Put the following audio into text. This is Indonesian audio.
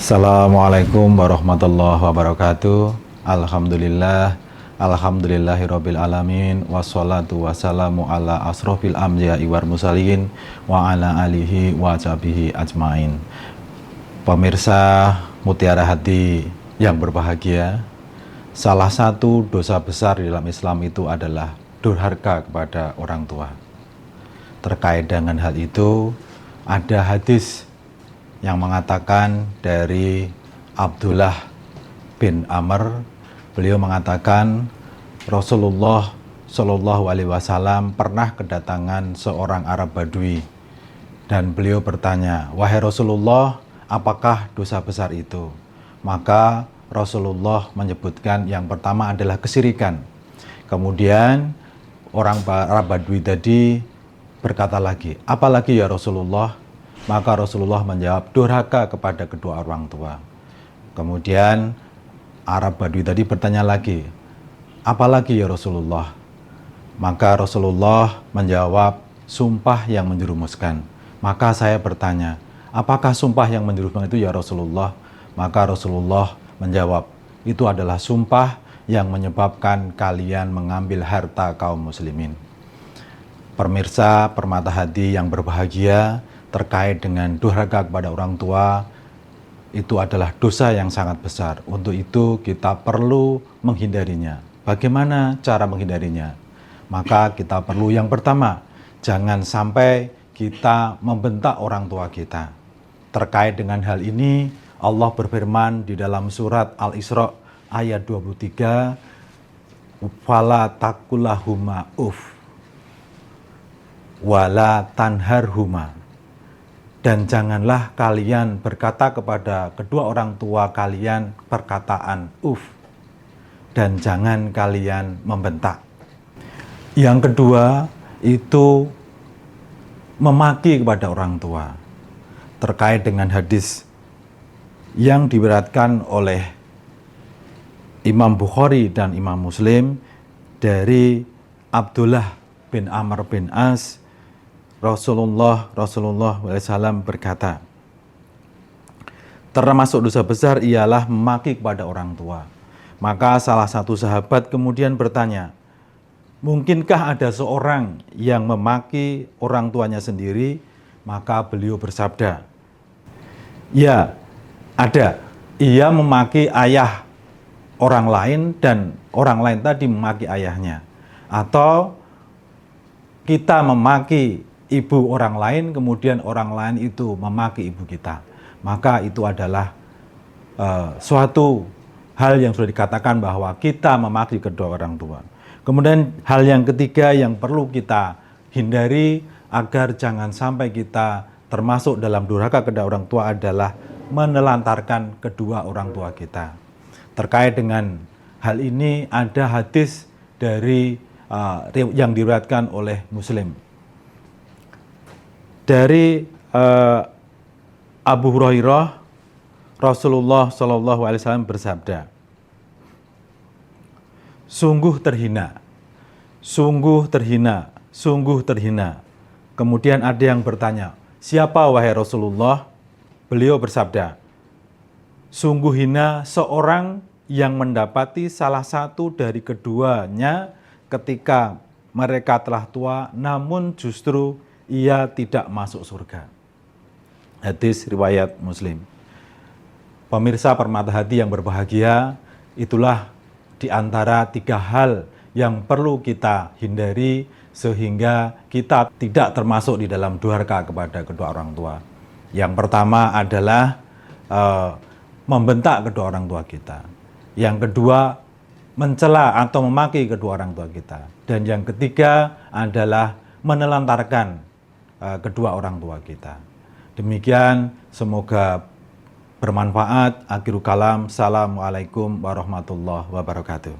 Assalamualaikum warahmatullahi wabarakatuh. Alhamdulillah, alhamdulillahirabbil alamin, wassalatu wassalamu ala asrofil anbiya'i wal mursalin wa ala alihi wa sahbihi ajmain. Pemirsa Mutiara Hati yang berbahagia, salah satu dosa besar di dalam Islam itu adalah durhaka kepada orang tua. Terkait dengan hal itu, ada hadis yang mengatakan dari Abdullah bin Amr. Beliau mengatakan Rasulullah Shallallahu Alaihi Wasallam pernah kedatangan seorang Arab Badui dan beliau bertanya, "Wahai Rasulullah, apakah dosa besar itu?" Maka Rasulullah menyebutkan yang pertama adalah kesyirikan. Kemudian orang Arab Badui tadi berkata lagi, "Apalagi ya Rasulullah?" Maka Rasulullah menjawab, durhaka kepada kedua orang tua. Kemudian Arab Badui tadi bertanya lagi, apalagi ya Rasulullah? Maka Rasulullah menjawab, sumpah yang menjerumuskan. Maka saya bertanya, apakah sumpah yang menjerumuskan itu ya Rasulullah? Maka Rasulullah menjawab, itu adalah sumpah yang menyebabkan kalian mengambil harta kaum muslimin. Pemirsa Permata Hati yang berbahagia, terkait dengan durhaka kepada orang tua, itu adalah dosa yang sangat besar. Untuk itu kita perlu menghindarinya. Bagaimana cara menghindarinya? Maka kita perlu yang pertama, jangan sampai kita membentak orang tua kita. Terkait dengan hal ini, Allah berfirman di dalam surat Al-Isra ayat 23, "Fala taqullahuma uff wala tanharhuma." Dan janganlah kalian berkata kepada kedua orang tua kalian perkataan uf, dan jangan kalian membentak. Yang kedua itu memaki kepada orang tua. Terkait dengan hadis yang diriwayatkan oleh Imam Bukhari dan Imam Muslim dari Abdullah bin Amr bin As, Rasulullah SAW berkata, termasuk dosa besar ialah memaki kepada orang tua. Maka salah satu sahabat kemudian bertanya, mungkinkah ada seorang yang memaki orang tuanya sendiri? Maka beliau bersabda, ya, ada. Ia memaki ayah orang lain dan orang lain tadi memaki ayahnya. Atau kita memaki ibu orang lain, kemudian orang lain itu memaki ibu kita. Maka itu adalah suatu hal yang sudah dikatakan bahwa kita memaki kedua orang tua. Kemudian hal yang ketiga yang perlu kita hindari agar jangan sampai kita termasuk dalam durhaka kepada orang tua adalah menelantarkan kedua orang tua kita. Terkait dengan hal ini ada hadis dari yang diriwayatkan oleh Muslim. Dari Abu Hurairah, Rasulullah SAW bersabda, sungguh terhina, sungguh terhina, sungguh terhina. Kemudian ada yang bertanya, siapa wahai Rasulullah? Beliau bersabda, sungguh hina seorang yang mendapati salah satu dari keduanya ketika mereka telah tua, namun justru ia tidak masuk surga. Hadis riwayat Muslim. Pemirsa Permata Hati yang berbahagia, itulah di antara 3 hal yang perlu kita hindari sehingga kita tidak termasuk di dalam durhaka kepada kedua orang tua. Yang pertama adalah membentak kedua orang tua kita. Yang kedua, mencela atau memaki kedua orang tua kita. Dan yang ketiga adalah menelantarkan kedua orang tua kita. Demikian, semoga bermanfaat. Akhirul kalam. Assalamualaikum warahmatullahi wabarakatuh.